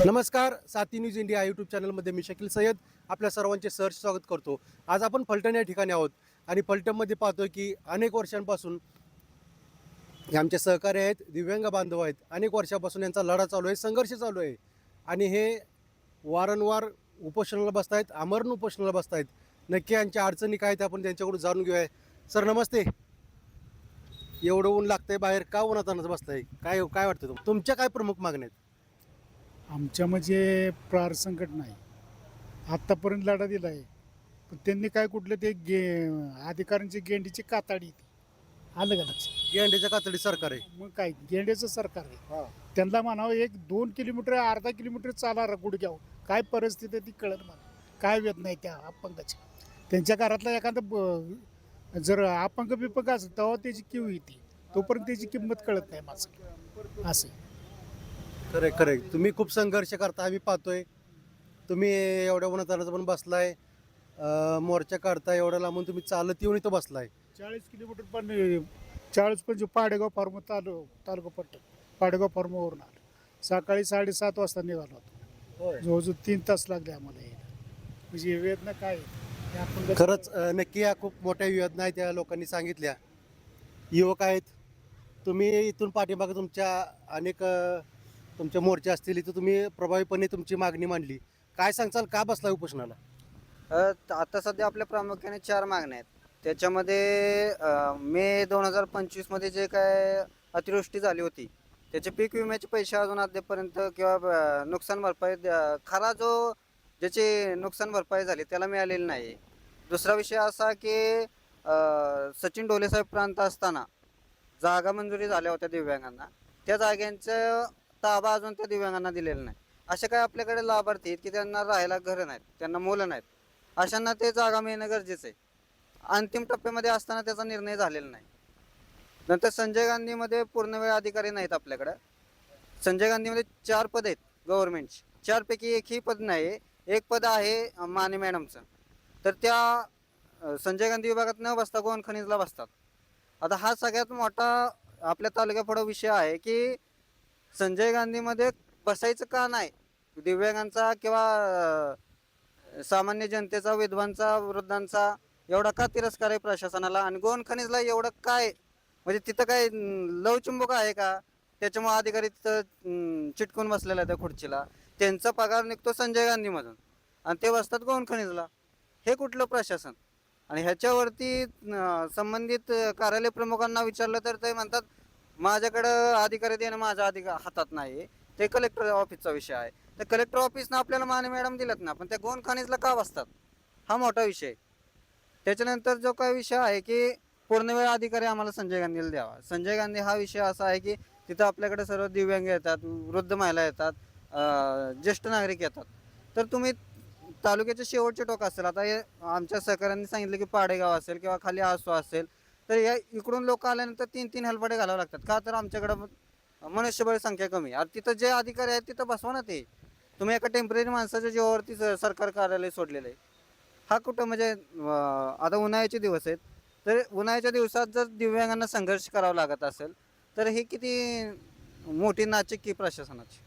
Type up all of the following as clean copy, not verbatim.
नमस्कार, साथी news India YouTube चॅनलमध्ये मी शकील सय्यद आपल्या सर्वांचे सहर्ष स्वागत करतो. आज आपण फलटण या ठिकाणी आहोत आणि फलटणमध्ये पाहतोय की अनेक वर्षांपासून हे आमचे सहकारी आहेत, दिव्यांग बांधव आहेत. अनेक वर्षापासून यांचा लढा चालू आहे, संघर्ष चालू आहे आणि हे वारंवार उपोषणाला बसत आहेत, आमरण उपोषणाला बसत आहेत. नक्की यांच्या अडचणी काय आहेत आपण त्यांच्याकडून जाणून घेऊया. सर नमस्ते. एवढं ऊन लागतंय बाहेर, का उन्हातानाच बसताय? काय काय वाटतं तुमच्या काय प्रमुख मागण्या आहेत? आमच्या म्हणजे प्रारसंकट नाही. आत्तापर्यंत लढा दिला आहे, पण त्यांनी काय कुठलं ते अधिकाऱ्यांची गेंडीची काताडी ती आलं का लक्षात? गेंड्याच्या कातडी सरकार आहे. मग काय गेंड्याचं सरकार आहे. त्यांना म्हणावं 1-2 किलोमीटर अर्धा किलोमीटर चाला गुडघ्यावर. काय परिस्थिती आहे ती कळत मला. काय वेदना आहे त्या अपंगाची. त्यांच्या घरातला एखादा जर अपंग बिपंग असेल तेव्हा त्याची किव येते, तोपर्यंत त्याची किंमत कळत नाही माझं असं. खरे खरे तुम्ही खूप संघर्ष करता आम्ही पाहतोय. तुम्ही एवढ्या उन्हातानाचं पण बसलाय, मोर्चा काढताय, एवढ्या लांबून तुम्ही चालत येऊन इथं बसलाय. 40 किलोमीटर पण 40-50 पाडेगाव फार्म तालुका पट्ट पाडेगाव फार्मवरून आलो. सकाळी 7:30 वाजता निघालो होतो. जवळजवळ 3 तास लागले आम्हाला यायला. म्हणजे वेदना काय आहे? हे आपण खरंच नक्की या खूप मोठ्या योजना आहेत त्या लोकांनी सांगितल्या. युवक आहेत, तुम्ही इथून पाठीमागे तुमच्या अनेक तुमचे मोर्चे असतील, इथं तुम्ही प्रभावीपणे तुमची मागणी मांडली. काय सांगचाल, का बसलाय उपोषणाला? आता सध्या आपल्या प्रामुख्याने 4 मागण्या आहेत. त्याच्यामध्ये मे 2025 मध्ये जे काय अतिवृष्टी झाली होती त्याचे पीक विम्याचे पैसे अजून अद्यापर्यंत किंवा नुकसान भरपाई खरा जो ज्याची नुकसान भरपाई झाली त्याला मिळालेली नाही. दुसरा विषय असा की सचिन ढोले साहेब प्रांत असताना जागा मंजुरी झाल्या होत्या दिव्यांगांना, त्या जागांचं ताबा अजून त्या दिव्यांगांना दिलेला नाही. असे काय आपल्याकडे लाभार्थी आहेत की त्यांना राहायला घरं नाहीत, त्यांना मुलं नाहीत, अशांना ते जागा मिळणं गरजेचं आहे. अंतिम टप्प्यामध्ये असताना त्याचा निर्णय झालेला नाही. नंतर संजय गांधीमध्ये पूर्णवेळ अधिकारी नाहीत आपल्याकडं. संजय गांधीमध्ये 4 पद आहेत गव्हर्नमेंटची, 4 पैकी एकही पद नाही. एक पद आहे माने मॅडमचं, तर त्या संजय गांधी विभागात न बसता गोवन खनिजला बसतात. आता हा सगळ्यात मोठा आपल्या तालुक्यापुढं विषय आहे की संजय गांधीमध्ये बसायचं का नाही, दिव्यांगांचा किंवा सामान्य जनतेचा, विधवांचा, वृद्धांचा एवढा का तिरस्कार आहे प्रशासनाला, आणि गोवन खनिजला एवढं काय, म्हणजे तिथं काय लवचुंबक आहे का? त्याच्यामुळे अधिकारी तिथं चिटकून बसलेला आहे त्या खुर्चीला. त्यांचा पगार निघतो संजय गांधीमधून आणि ते बसतात गोवन खनिजला. हे कुठलं प्रशासन? आणि ह्याच्यावरती संबंधित कार्यालय प्रमुखांना विचारलं तर ते म्हणतात माझ्याकडं अधिकारी देणं माझ्या हातात नाही, ते कलेक्टर ऑफिसचा विषय आहे. तर कलेक्टर ऑफिसनं आपल्याला माने मॅडम दिलेत ना, पण त्या गोवन खनिजला का बसतात? हा मोठा विषय. त्याच्यानंतर जो काही विषय आहे की पूर्णवेळ अधिकारी आम्हाला संजय गांधीला द्यावा. संजय गांधी हा विषय असा आहे की तिथं आपल्याकडे सर्व दिव्यांग येतात, वृद्ध महिला येतात, ज्येष्ठ नागरिक येतात. तर तुम्ही तालुक्याचे शेवटचे टोक असेल, आता हे आमच्या सहकाऱ्यांनी सांगितलं की पाडेगाव असेल किंवा खाली आसो असेल, तर या इकडून लोक आल्यानंतर 3-3 हेल्पाटे घालावं लागतात. का तर आमच्याकडं मनुष्यबळ संख्या कमी आहे. तिथं जे अधिकारी आहेत तिथं बसवा ना. ते तुम्ही एका टेम्पररी माणसाच्या जीवावरती सरकार कार्यालय सोडलेलं आहे. हा कुठं म्हणजे आता उन्हाळ्याचे दिवस आहेत, तर उन्हाळ्याच्या दिवसात जर दिव्यांगांना संघर्ष करावा लागत असेल तर ही किती मोठी नाचिक्की प्रशासनाची.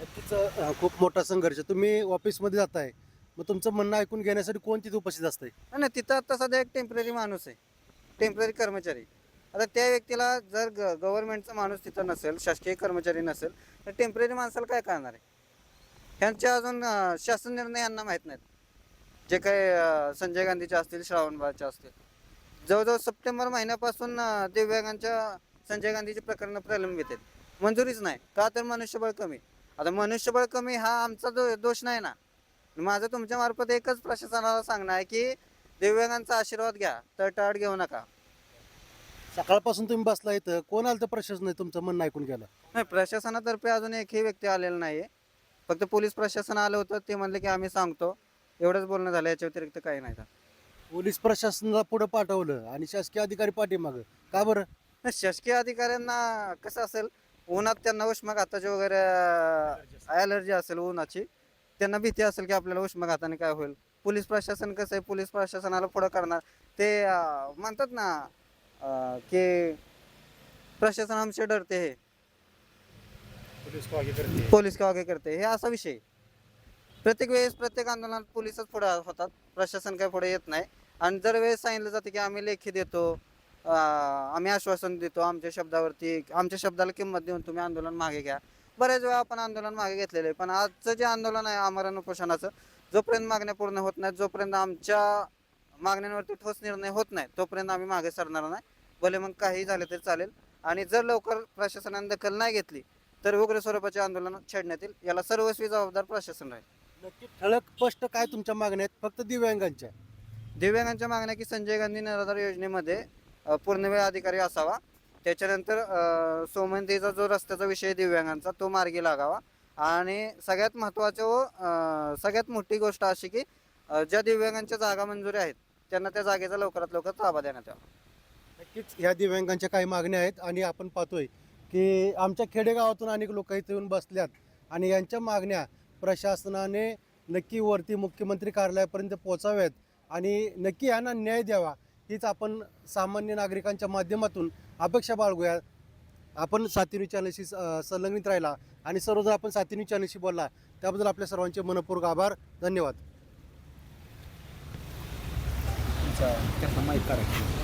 नक्कीच खूप मोठा संघर्ष. तुम्ही ऑफिसमध्ये जाताय, मग तुमचं म्हणणं ऐकून घेण्यासाठी कोण तिथे उपस्थित असतंय? नाही, तिथं आता सध्या एक टेम्पररी माणूस आहे, टेम्पररी कर्मचारी. आता त्या व्यक्तीला जर गव्हर्नमेंटचा माणूस तिथं नसेल, शासकीय कर्मचारी नसेल, तर टेम्पररी माणसाला काय करणार आहे? ह्यांचे अजून शासन निर्णय यांना माहीत नाहीत. जे काही संजय गांधीचे असतील, श्रावणबाळचे असतील, जवळजवळ सप्टेंबर महिन्यापासून दिव्यांगांच्या संजय गांधीची प्रकरणं प्रलंबित आहेत. मंजुरीच नाही. का तर मनुष्यबळ कमी. आता मनुष्यबळ कमी हा आमचा दोष नाही ना. माझं तुमच्या मार्फत एकच प्रशासनाला सांगणं आहे की दिव्यांगांचा आशीर्वाद घ्या, तळतळाट घेऊ नका. सकाळपासून तुम्ही बसला इथं, कोण आलं तर प्रशासन आहे तुमचं म्हणणं ऐकून गेलं? नाही, प्रशासनातर्फे अजून एकही व्यक्ती आलेला नाही आहे. फक्त पोलीस प्रशासन आलं होतं, ते म्हणले की आम्ही सांगतो, एवढंच बोलणं झालं. याच्या व्यतिरिक्त काही नाही झालं. पोलीस प्रशासनाला पुढे पाठवलं आणि शासकीय अधिकारी पाठीमागं, का बरं? नाही, शासकीय अधिकाऱ्यांना कसं असेल, उन्हात त्यांना उष्माघाताची वगैरे ॲलर्जी असेल उन्हाची, त्यांना भीती असेल की आपल्याला उष्माघाताने काय होईल. पोलीस प्रशासन कसं आहे, पोलीस प्रशासनाला पुढं करणार. ते म्हणतात ना की प्रशासन हमसे डरते हे. पोलीस का करते हे असा विषय. प्रत्येक वेळेस प्रत्येक आंदोलनात पोलीसच पुढे होतात, प्रशासन काय पुढे येत नाही. आणि दर वेळेस सांगितलं जातं की आम्ही लेखी देतो, आम्ही आश्वासन देतो आमच्या शब्दावरती, आमच्या शब्दाला किंमत देऊन तुम्ही आंदोलन मागे घ्या. बऱ्याच वेळा आपण आंदोलन मागे घेतलेलं आहे, पण आजचं जे आंदोलन आहे आमरण उपोषणाचं, जोपर्यंत मागण्या पूर्ण होत नाहीत, जोपर्यंत आमच्या मागण्यांवरती ठोस निर्णय होत नाही, तोपर्यंत आम्ही मागे सरणार नाही. भले मग काही झालं तरी चालेल. आणि जर लवकर प्रशासनाने दखल नाही घेतली तर उग्र स्वरूपाचे आंदोलन छेडण्यात येईल. याला सर्वस्वी जबाबदार प्रशासन राहील. नक्की ठळक स्पष्ट काय तुमच्या मागण्या आहेत फक्त दिव्यांगांच्या? दिव्यांगांच्या मागण्या की संजय गांधी निराधार योजनेमध्ये पूर्णवेळ अधिकारी असावा. त्याच्यानंतर सोमयंतीचा जो रस्त्याचा विषय आहे दिव्यांगांचा, तो मार्गी लागावा. आणि सगळ्यात महत्त्वाचं व सगळ्यात मोठी गोष्ट अशी की ज्या दिव्यांगांच्या जागा मंजुरी आहेत त्यांना त्या जागेचा लवकरात लवकर ताबा देण्यात यावा. नक्कीच ह्या दिव्यांगांच्या काही मागण्या आहेत आणि आपण पाहतोय की आमच्या खेडेगावातून अनेक लोक इथे येऊन बसल्यात आणि यांच्या मागण्या प्रशासनाने नक्की वरती मुख्यमंत्री कार्यालयापर्यंत पोहोचाव्यात आणि नक्की यांना न्याय द्यावा, हीच आपण सामान्य नागरिकांच्या माध्यमातून अपेक्षा बाळगूया. आपण सातिनी चॅनलशी संलग्नित राहिला आणि सर्वजण आपण सातिनी चॅनलशी बोलला त्याबद्दल आपल्या सर्वांचे मनपूर्वक आभार. धन्यवाद. माहीत करा